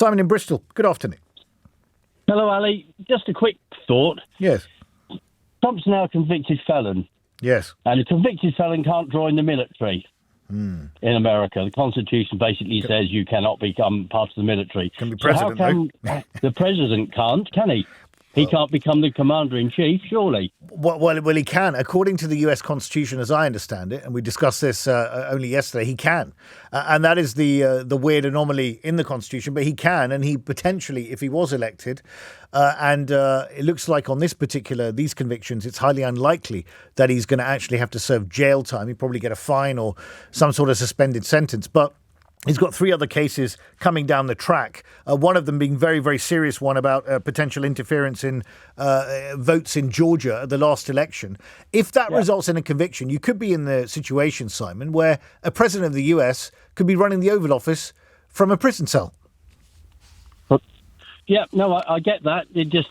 Simon in Bristol, good afternoon. Hello, Ali. Just a quick thought. Yes. Trump's now a convicted felon. Yes. And a convicted felon can't join the military in America. The Constitution basically says you cannot become part of the military. Can be president, though. The president can't, can he? He can't become the commander-in-chief, surely. Well, he can. According to the US Constitution, as I understand it, and we discussed this only yesterday, he can. And that is the weird anomaly in the Constitution. But he can, and he potentially, if he was elected, and it looks like on these convictions, it's highly unlikely that he's going to actually have to serve jail time. He'd probably get a fine or some sort of suspended sentence. But he's got 3 other cases coming down the track, one of them being very, very serious one about potential interference in votes in Georgia at the last election. If that results in a conviction, you could be in the situation, Simon, where a president of the US could be running the Oval Office from a prison cell. Yeah, no, I get that. It just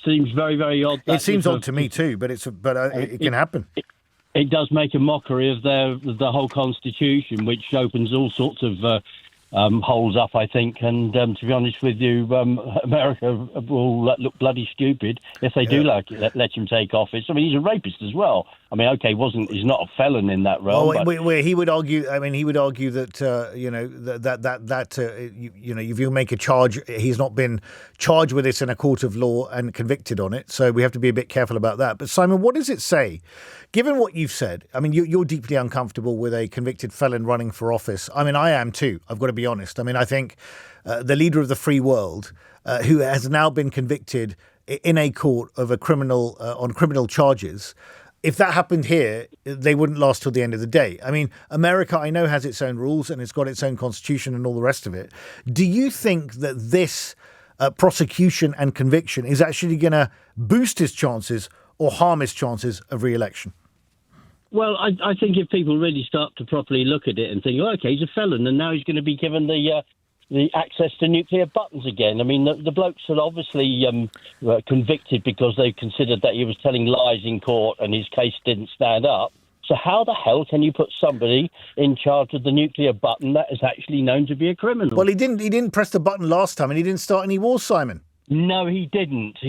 seems very, very odd. It seems odd to me too, but it can happen. It does make a mockery of the whole Constitution, which opens all sorts of holes up, I think. And to be honest with you, America will look bloody stupid if they do let him take office. I mean, he's a rapist as well. I mean, okay, he's not a felon in that realm. He would argue. I mean, he would argue that if you make a charge, he's not been charged with this in a court of law and convicted on it. So we have to be a bit careful about that. But Simon, what does it say? Given what you've said, I mean, you're deeply uncomfortable with a convicted felon running for office. I mean, I am too. I've got to be honest. I mean, I think the leader of the free world, who has now been convicted in a court of a criminal on criminal charges. If that happened here, they wouldn't last till the end of the day. I mean, America, I know, has its own rules and it's got its own constitution and all the rest of it. Do you think that this prosecution and conviction is actually going to boost his chances or harm his chances of re-election? Well, I think if people really start to properly look at it and think, okay, he's a felon and now he's going to be given the access to nuclear buttons again. I mean, the blokes are obviously convicted because they considered that he was telling lies in court and his case didn't stand up. So how the hell can you put somebody in charge of the nuclear button that is actually known to be a criminal? Well, he didn't press the button last time and he didn't start any wars, Simon. No, he didn't.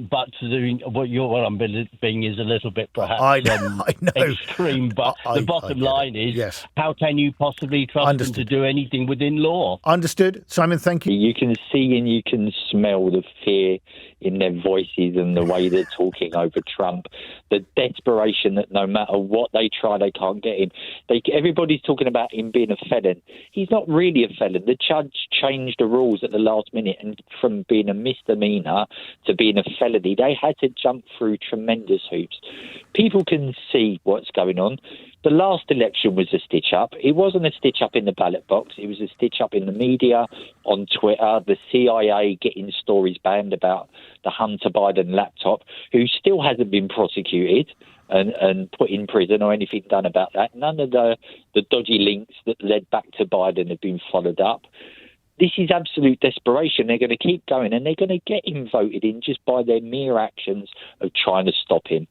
But what I'm being is a little bit perhaps I know. Extreme. But the bottom line is, how can you possibly trust them to do anything within law? Understood. Simon, thank you. You can see and you can smell the fear in their voices and the way they're talking over Trump, the desperation that no matter what they try, they can't get him. Everybody's talking about him being a felon. He's not really a felon. The judge changed the rules at the last minute, and from being a misdemeanor to being a felony, they had to jump through tremendous hoops. People can see what's going on. The last election was a stitch-up. It wasn't a stitch-up in the ballot box. It was a stitch-up in the media, on Twitter, the CIA getting stories banned about the Hunter Biden laptop, who still hasn't been prosecuted and put in prison or anything done about that. None of the dodgy links that led back to Biden have been followed up. This is absolute desperation. They're going to keep going and they're going to get him voted in just by their mere actions of trying to stop him.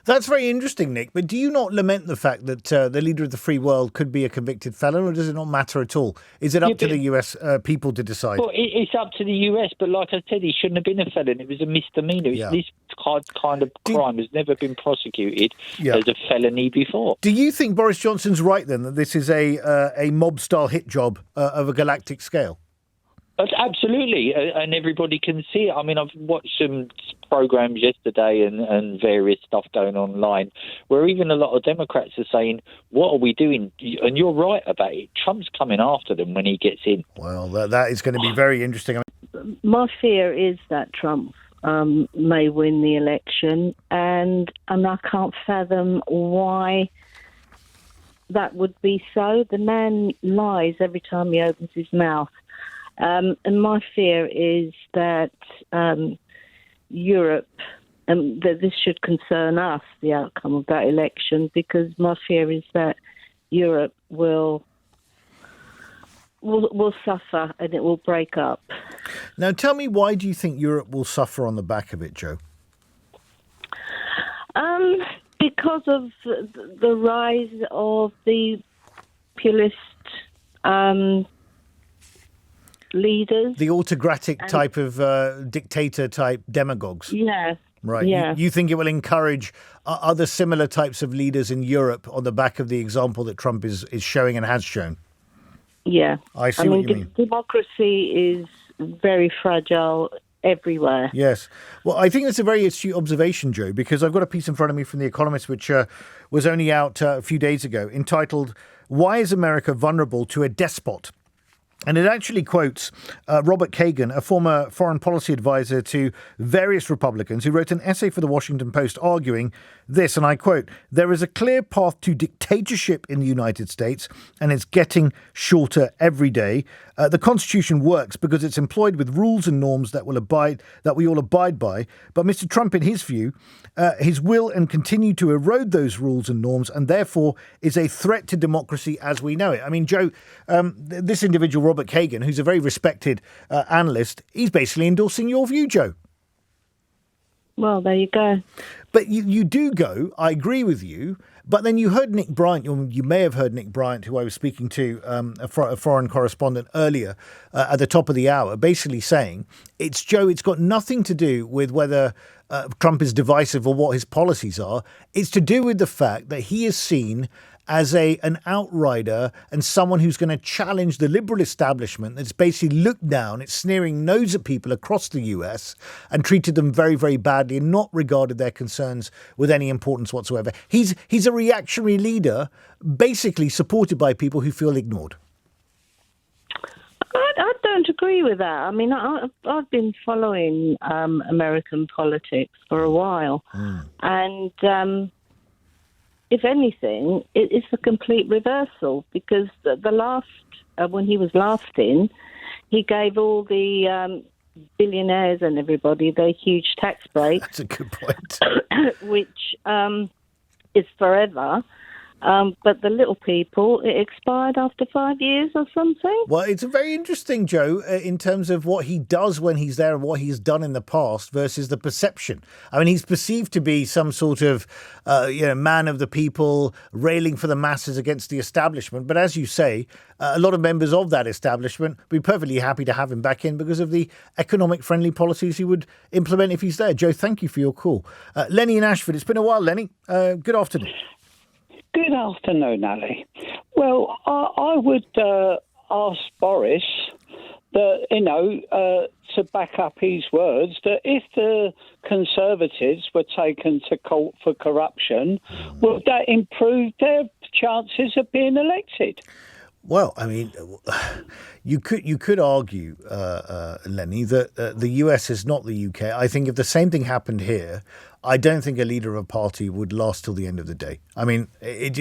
That's very interesting, Nick. But do you not lament the fact that the leader of the free world could be a convicted felon, or does it not matter at all? Is it up to the US people to decide? Well, it's up to the US, but like I said, he shouldn't have been a felon. It was a misdemeanor. Yeah. This kind of crime has never been prosecuted as a felony before. Do you think Boris Johnson's right, then, that this is a mob-style hit job of a galactic scale? Absolutely, and everybody can see it. I mean, I've watched some programs yesterday and various stuff going online where even a lot of Democrats are saying, what are we doing? And you're right about it. Trump's coming after them when he gets in. Well, that is going to be very interesting. My fear is that Trump may win the election, and I can't fathom why that would be so. The man lies every time he opens his mouth. And my fear is that Europe, that this should concern us, the outcome of that election, because my fear is that Europe will suffer and it will break up. Now, tell me, why do you think Europe will suffer on the back of it, Jo? Because of the rise of the populist leaders. The autocratic type of dictator type demagogues. Yeah. Right. Yeah. You think it will encourage other similar types of leaders in Europe on the back of the example that Trump is showing and has shown? Yeah. I see what you mean. Democracy is very fragile everywhere. Yes. Well, I think that's a very astute observation, Joe, because I've got a piece in front of me from The Economist, which was only out a few days ago, entitled, "Why is America Vulnerable to a Despot?" And it actually quotes Robert Kagan, a former foreign policy advisor to various Republicans, who wrote an essay for the Washington Post arguing this, and I quote, "There is a clear path to dictatorship in the United States, and it's getting shorter every day. The Constitution works because it's employed with rules and norms that we all abide by. But Mr. Trump, in his view, his will and continue to erode those rules and norms, and therefore is a threat to democracy as we know it." I mean, Joe, this individual, Robert Kagan, who's a very respected analyst, he's basically endorsing your view, Joe. Well, there you go. But you do go, I agree with you, but then you heard Nick Bryant, you may have heard Nick Bryant, who I was speaking to, a foreign correspondent earlier at the top of the hour, basically saying, it's got nothing to do with whether Trump is divisive or what his policies are. It's to do with the fact that he is seen as an outrider and someone who's going to challenge the liberal establishment that's basically looked down, it's sneering nose at people across the US and treated them very, very badly and not regarded their concerns with any importance whatsoever. He's a reactionary leader, basically supported by people who feel ignored. I don't agree with that. I mean, I've been following American politics for a while, and if anything, it's a complete reversal, because the last, when he was last in, he gave all the billionaires and everybody their huge tax break. That's a good point. Which is forever. But the little people, it expired after 5 years or something. Well, it's very interesting, Joe, in terms of what he does when he's there and what he's done in the past versus the perception. I mean, he's perceived to be some sort of man of the people, railing for the masses against the establishment. But as you say, a lot of members of that establishment would be perfectly happy to have him back in because of the economic-friendly policies he would implement if he's there. Joe, thank you for your call. Lenny in Ashford, it's been a while, Lenny. Good afternoon. Good afternoon, Ali. Well, I would ask Boris that, to back up his words, that if the Conservatives were taken to court for corruption, would that improve their chances of being elected? Well, I mean, you could argue, Lenny, that the US is not the UK. I think if the same thing happened here, I don't think a leader of a party would last till the end of the day. I mean,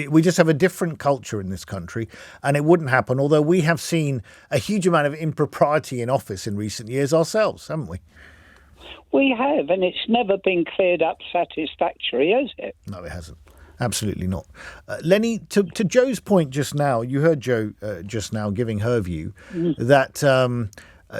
we just have a different culture in this country, and it wouldn't happen, although we have seen a huge amount of impropriety in office in recent years ourselves, haven't we? We have, and it's never been cleared up satisfactorily, has it? No, it hasn't. Absolutely not. Lenny, to Joe's point just now, you heard Joe just now giving her view that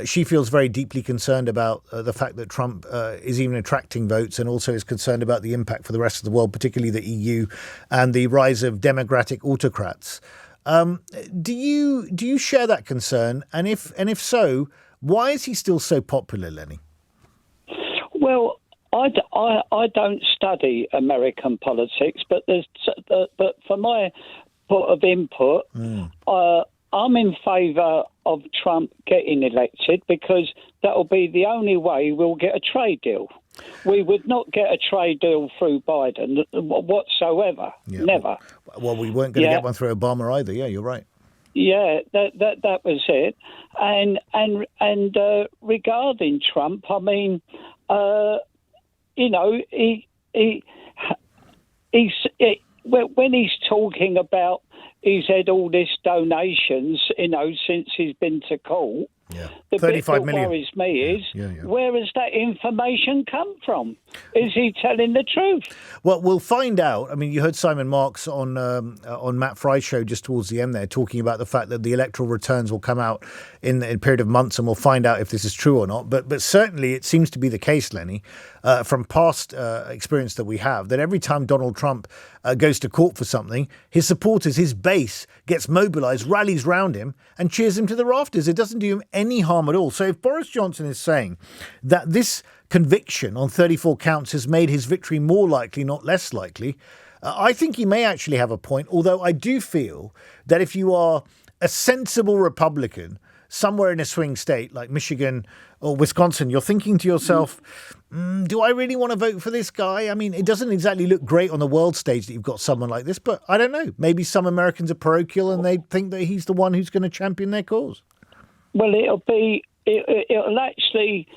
she feels very deeply concerned about the fact that Trump is even attracting votes, and also is concerned about the impact for the rest of the world, particularly the EU, and the rise of democratic autocrats. Do you share that concern? And if so, why is he still so popular, Lenny? Well, I don't study American politics, but for my point of input, I'm in favour of Trump getting elected, because that will be the only way we'll get a trade deal. We would not get a trade deal through Biden whatsoever. Yeah. Never. Well, we weren't going to get one through Obama either. Yeah, you're right. Yeah, that was it. And regarding Trump, I mean, when he's talking about he's had all this donations, since he's been to court. Yeah. The 35 bit that million. worries me is where has that information come from? Is he telling the truth? Well, we'll find out. I mean, you heard Simon Marks on Matt Fry's show just towards the end there talking about the fact that the electoral returns will come out in a period of months, and we'll find out if this is true or not. But certainly it seems to be the case, Lenny, from past experience that we have, that every time Donald Trump goes to court for something, his supporters, his base gets mobilised, rallies round him and cheers him to the rafters. It doesn't do him any harm at all. So if Boris Johnson is saying that this conviction on 34 counts has made his victory more likely, not less likely, I think he may actually have a point, although I do feel that if you are a sensible Republican somewhere in a swing state like Michigan or Wisconsin, you're thinking to yourself, do I really want to vote for this guy? I mean, it doesn't exactly look great on the world stage that you've got someone like this, but I don't know. Maybe some Americans are parochial and they think that he's the one who's going to champion their cause. Well, it'll actually,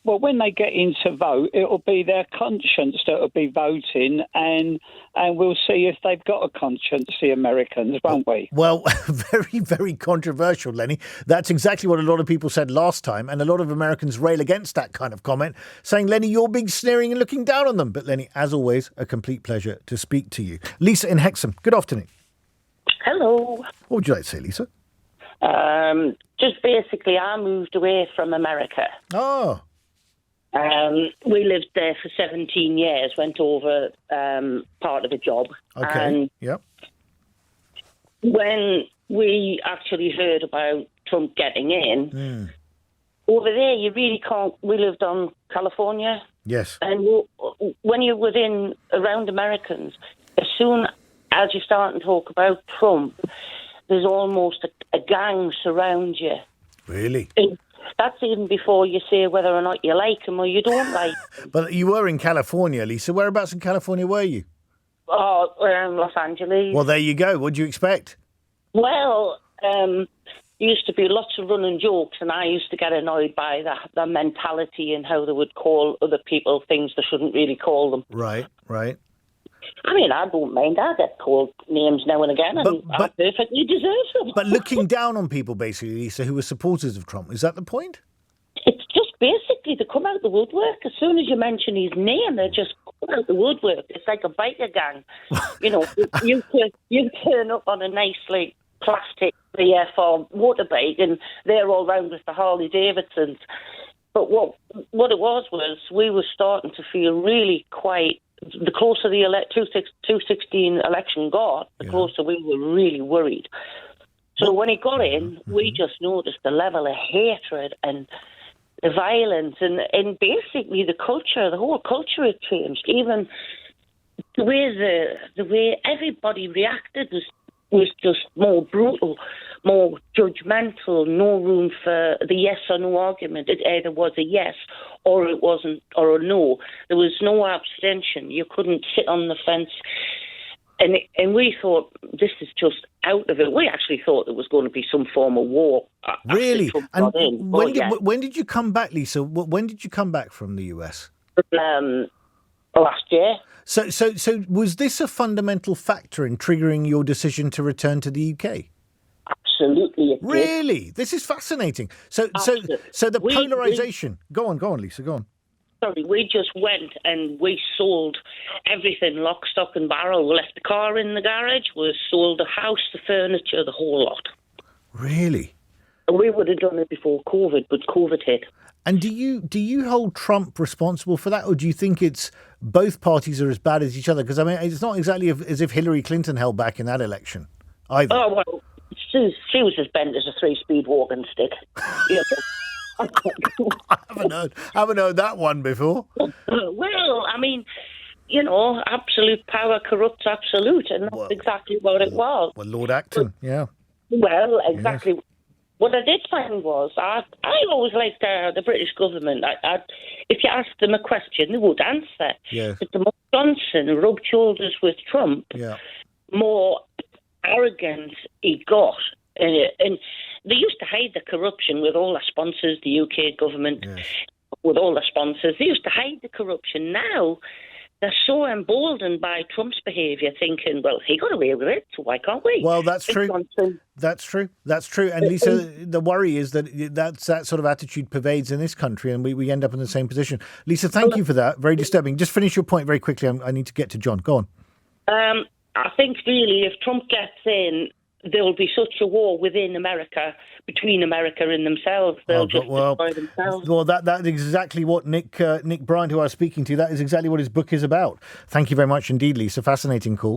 when they get in to vote, it'll be their conscience that will be voting, and we'll see if they've got a conscience, the Americans, won't we? Well, very, very controversial, Lenny. That's exactly what a lot of people said last time, and a lot of Americans rail against that kind of comment, saying, Lenny, you're being sneering and looking down on them. But Lenny, as always, a complete pleasure to speak to you. Lisa in Hexham, good afternoon. Hello. What would you like to say, Lisa? Just basically, I moved away from America. Oh. We lived there for 17 years, went over part of a job. Okay, and yep. When we actually heard about Trump getting in, over there, you really can't. We lived on California. Yes. And when you're around Americans, as soon as you start to talk about Trump, there's almost a gang surround you. Really? That's even before you say whether or not you like him or you don't like him. But you were in California, Lisa. Whereabouts in California were you? Oh, Los Angeles. Well, there you go. What do you expect? Well, there used to be lots of running jokes, and I used to get annoyed by the mentality and how they would call other people things they shouldn't really call them. Right. I mean, I don't mind. I get called names now and again, and I perfectly deserve them. But looking down on people, basically, Lisa, who were supporters of Trump, is that the point? It's just basically to come out the woodwork. As soon as you mention his name, they just come out the woodwork. It's like a biker gang. You turn up on a nice, like, plastic BF motorbike, and they're all round with the Harley Davidsons. But what it was we were starting to feel really quite. The closer the 2016 election got, the closer we were really worried. So when he got in, we just noticed the level of hatred and the violence and basically the whole culture had changed. Even the way everybody reacted was just more brutal, more judgmental, no room for the yes or no argument. It either was a yes or it wasn't, or a no. There was no abstention. You couldn't sit on the fence. And we thought, this is just out of it. We actually thought there was going to be some form of war. Really? And when did you come back, Lisa? When did you come back from the US? Last year. So was this a fundamental factor in triggering your decision to return to the UK? Absolutely, it did. Really? This is fascinating. So the polarisation. Go on, Lisa, go on. Sorry, we just went and we sold everything, lock, stock and barrel. We left the car in the garage. We sold the house, the furniture, the whole lot. Really? We would have done it before COVID, but COVID hit. And do you hold Trump responsible for that, or do you think it's both parties are as bad as each other? Because, I mean, it's not exactly as if Hillary Clinton held back in that election either. Oh, well, she was as bent as a 3-speed walking stick. I haven't heard that one before. Well, I mean, absolute power corrupts absolute, and that's exactly what it was. Well, Lord Acton, yeah. Well, exactly. Yes. What I did find was I always liked the British government. If you asked them a question, they would answer. Yes. But the more Johnson rubbed shoulders with Trump, more arrogant he got. And they used to hide the corruption with all their sponsors, the UK government, with all their sponsors. They used to hide the corruption. Now they're so emboldened by Trump's behaviour, thinking, well, he got away with it, so why can't we? Well, that's true. That's true. And Lisa, the worry is that that sort of attitude pervades in this country, and we end up in the same position. Lisa, thank you for that. Very disturbing. Just finish your point very quickly. I need to get to John. Go on. I think really if Trump gets in, there will be such a war within America, between America and themselves. They'll destroy themselves. Well, that's exactly what Nick Bryant, who I was speaking to, that is exactly what his book is about. Thank you very much indeed, Lisa. Fascinating call.